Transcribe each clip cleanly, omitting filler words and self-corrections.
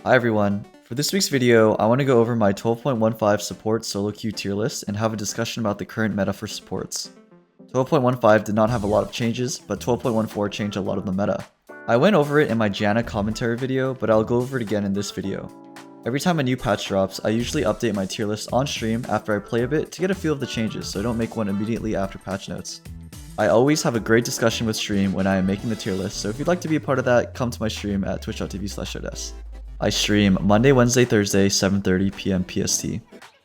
Hi everyone, for this week's video, I want to go over my 12.15 support solo queue tier list and have a discussion about the current meta for supports. 12.15 did not have a lot of changes, but 12.14 changed a lot of the meta. I went over it in my Janna commentary video, but I'll go over it again in this video. Every time a new patch drops, I usually update my tier list on stream after I play a bit to get a feel of the changes so I don't make one immediately after patch notes. I always have a great discussion with stream when I am making the tier list, so if you'd like to be a part of that, come to my stream at twitch.tv/ShoDesu. I stream Monday, Wednesday, Thursday, 7:30 p.m. PST.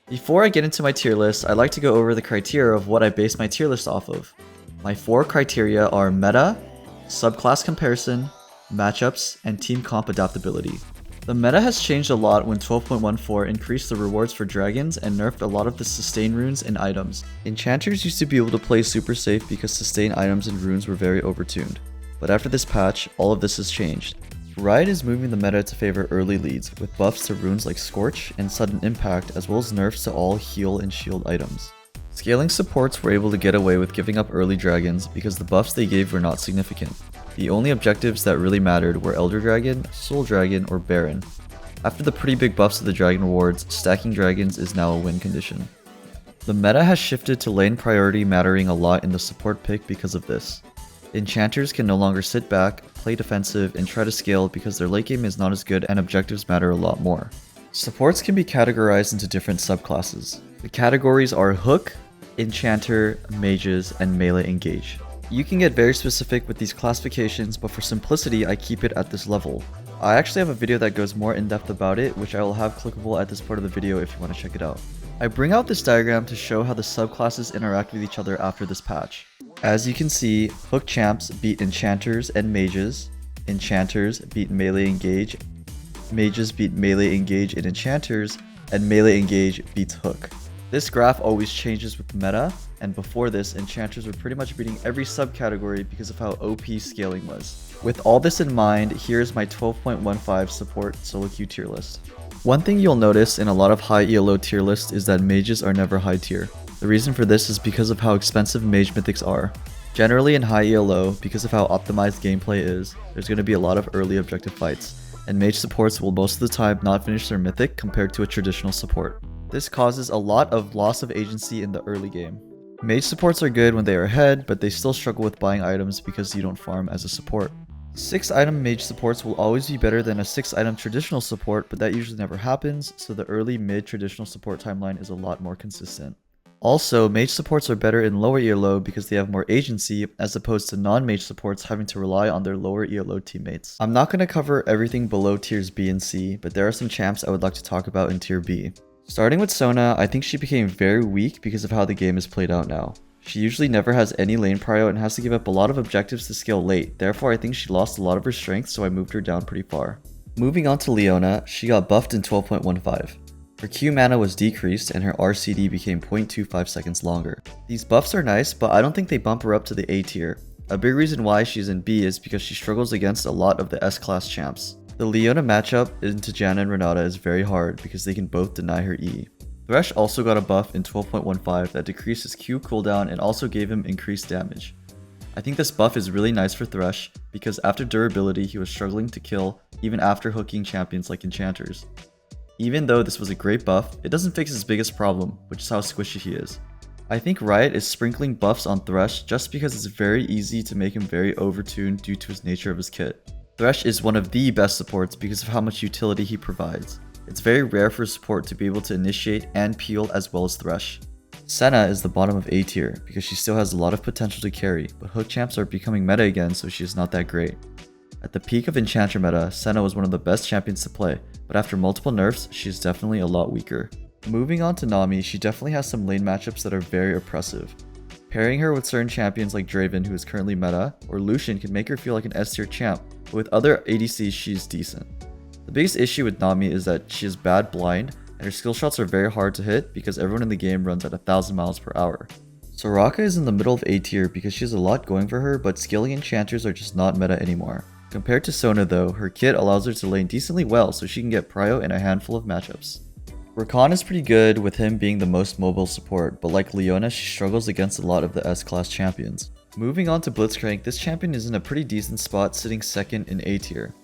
Before I get into my tier list, I'd like to go over the criteria of what I base my tier list off of. My 4 criteria are meta, subclass comparison, matchups, and team comp adaptability. The meta has changed a lot when 12.14 increased the rewards for dragons and nerfed a lot of the sustain runes and items. Enchanters used to be able to play super safe because sustain items and runes were very overtuned. But after this patch, all of this has changed. Riot is moving the meta to favor early leads, with buffs to runes like Scorch and Sudden Impact, as well as nerfs to all heal and shield items. Scaling supports were able to get away with giving up early dragons because the buffs they gave were not significant. The only objectives that really mattered were Elder Dragon, Soul Dragon, or Baron. After the pretty big buffs to the dragon rewards, stacking dragons is now a win condition. The meta has shifted to lane priority mattering a lot in the support pick because of this. Enchanters can no longer sit back, play defensive, and try to scale because their late game is not as good and objectives matter a lot more. Supports can be categorized into different subclasses. The categories are Hook, Enchanter, Mages, and Melee Engage. You can get very specific with these classifications, but for simplicity I keep it at this level. I actually have a video that goes more in depth about it, which I will have clickable at this part of the video if you want to check it out. I bring out this diagram to show how the subclasses interact with each other after this patch. As you can see, Hook champs beat Enchanters and Mages, Enchanters beat Melee Engage, Mages beat Melee Engage and Enchanters, and Melee Engage beats Hook. This graph always changes with the meta, and before this, Enchanters were pretty much beating every subcategory because of how OP scaling was. With all this in mind, here's my 12.15 support solo queue tier list. One thing you'll notice in a lot of high ELO tier lists is that mages are never high tier. The reason for this is because of how expensive mage mythics are. Generally in high ELO, because of how optimized gameplay is, there's going to be a lot of early objective fights, and mage supports will most of the time not finish their mythic compared to a traditional support. This causes a lot of loss of agency in the early game. Mage supports are good when they are ahead, but they still struggle with buying items because you don't farm as a support. 6-item mage supports will always be better than a 6-item traditional support, but that usually never happens, so the early mid traditional support timeline is a lot more consistent. Also, mage supports are better in lower ELO because they have more agency as opposed to non-mage supports having to rely on their lower ELO teammates. I'm not going to cover everything below tiers B and C, but there are some champs I would like to talk about in tier B. Starting with Sona, I think she became very weak because of how the game is played out now. She usually never has any lane prio and has to give up a lot of objectives to scale late, therefore I think she lost a lot of her strength, so I moved her down pretty far. Moving on to Leona, she got buffed in 12.15. Her Q mana was decreased and her RCD became 0.25 seconds longer. These buffs are nice, but I don't think they bump her up to the A tier. A big reason why she's in B is because she struggles against a lot of the S-class champs. The Leona matchup into Janna and Renata is very hard because they can both deny her E. Thresh also got a buff in 12.15 that decreased his Q cooldown and also gave him increased damage. I think this buff is really nice for Thresh because after durability he was struggling to kill even after hooking champions like Enchanters. Even though this was a great buff, it doesn't fix his biggest problem, which is how squishy he is. I think Riot is sprinkling buffs on Thresh just because it's very easy to make him very overtuned due to his nature of his kit. Thresh is one of the best supports because of how much utility he provides. It's very rare for a support to be able to initiate and peel as well as Thresh. Senna is the bottom of A tier because she still has a lot of potential to carry, but hook champs are becoming meta again, so she is not that great. At the peak of Enchanter meta, Senna was one of the best champions to play, but after multiple nerfs, she is definitely a lot weaker. Moving on to Nami, she definitely has some lane matchups that are very oppressive. Pairing her with certain champions like Draven, who is currently meta, or Lucian can make her feel like an S tier champ, but with other ADCs she is decent. The biggest issue with Nami is that she is bad blind, and her skill shots are very hard to hit because everyone in the game runs at 1000 miles per hour. Soraka is in the middle of A tier because she has a lot going for her, but scaling enchanters are just not meta anymore. Compared to Sona though, her kit allows her to lane decently well so she can get prio in a handful of matchups. Rakan is pretty good with him being the most mobile support, but like Leona, she struggles against a lot of the S-class champions. Moving on to Blitzcrank, this champion is in a pretty decent spot, sitting second in A tier.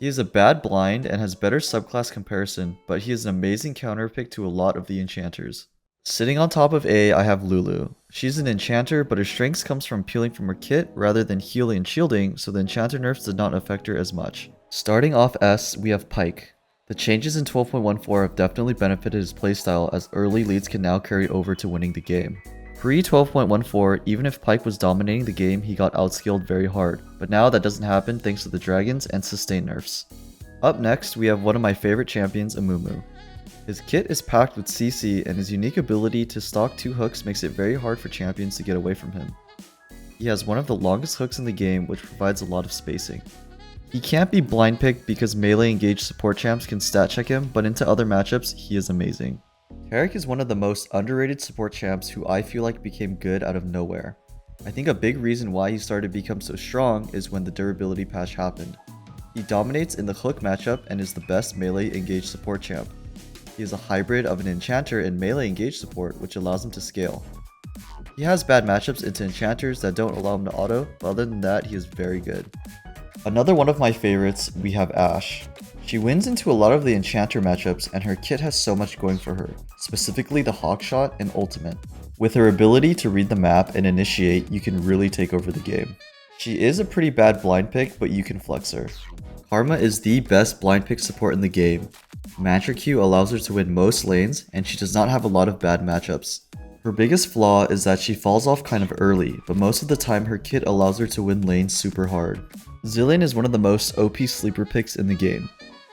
He is a bad blind and has better subclass comparison, but he is an amazing counter pick to a lot of the enchanters. Sitting on top of A, I have Lulu. She's an enchanter, but her strength comes from peeling from her kit rather than healing and shielding, so the enchanter nerfs did not affect her as much. Starting off S, we have Pyke. The changes in 12.14 have definitely benefited his playstyle, as early leads can now carry over to winning the game. Pre-12.14, even if Pyke was dominating the game, he got outskilled very hard, but now that doesn't happen thanks to the dragons and sustain nerfs. Up next, we have one of my favorite champions, Amumu. His kit is packed with CC, and his unique ability to stock 2 hooks makes it very hard for champions to get away from him. He has one of the longest hooks in the game, which provides a lot of spacing. He can't be blind picked because melee engaged support champs can stat check him, but into other matchups, he is amazing. Taric is one of the most underrated support champs who I feel like became good out of nowhere. I think a big reason why he started to become so strong is when the durability patch happened. He dominates in the hook matchup and is the best melee engaged support champ. He is a hybrid of an enchanter and melee engaged support, which allows him to scale. He has bad matchups into enchanters that don't allow him to auto, but other than that, he is very good. Another one of my favorites, we have Ashe. She wins into a lot of the enchanter matchups and her kit has so much going for her, specifically the Hawkshot and ultimate. With her ability to read the map and initiate, you can really take over the game. She is a pretty bad blind pick, but you can flex her. Karma is the best blind pick support in the game. Mantra Q allows her to win most lanes, and she does not have a lot of bad matchups. Her biggest flaw is that she falls off kind of early, but most of the time her kit allows her to win lanes super hard. Zilean is one of the most OP sleeper picks in the game.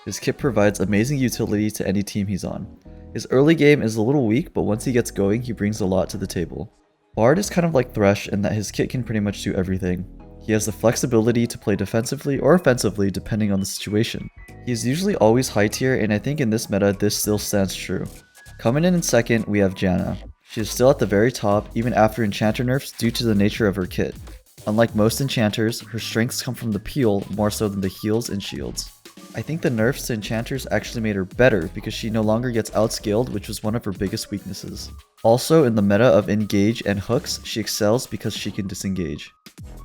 His kit provides amazing utility to any team he's on. His early game is a little weak, but once he gets going, he brings a lot to the table. Bard is kind of like Thresh in that his kit can pretty much do everything. He has the flexibility to play defensively or offensively depending on the situation. He is usually always high tier, and I think in this meta this still stands true. Coming in second, we have Janna. She is still at the very top even after enchanter nerfs due to the nature of her kit. Unlike most enchanters, her strengths come from the peel more so than the heals and shields. I think the nerfs to enchanters actually made her better because she no longer gets outscaled, which was one of her biggest weaknesses. Also, in the meta of engage and hooks, she excels because she can disengage.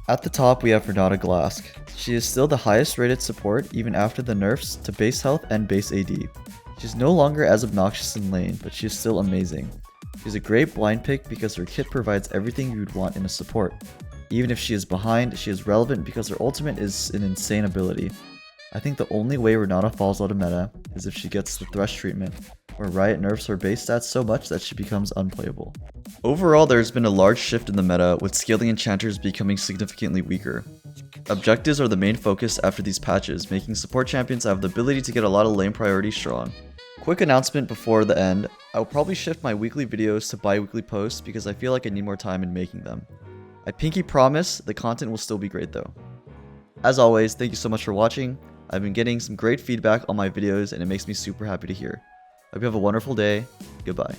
At the top, we have Renata Glask. She is still the highest rated support even after the nerfs to base health and base AD. She's no longer as obnoxious in lane, but she is still amazing. She's a great blind pick because her kit provides everything you would want in a support. Even if she is behind, she is relevant because her ultimate is an insane ability. I think the only way Renata falls out of meta is if she gets the Thresh treatment, where Riot nerfs her base stats so much that she becomes unplayable. Overall, there has been a large shift in the meta, with scaling enchanters becoming significantly weaker. Objectives are the main focus after these patches, making support champions have the ability to get a lot of lane priority strong. Quick announcement before the end, I will probably shift my weekly videos to bi-weekly posts because I feel like I need more time in making them. I pinky promise the content will still be great though. As always, thank you so much for watching. I've been getting some great feedback on my videos and it makes me super happy to hear. Hope you have a wonderful day. Goodbye.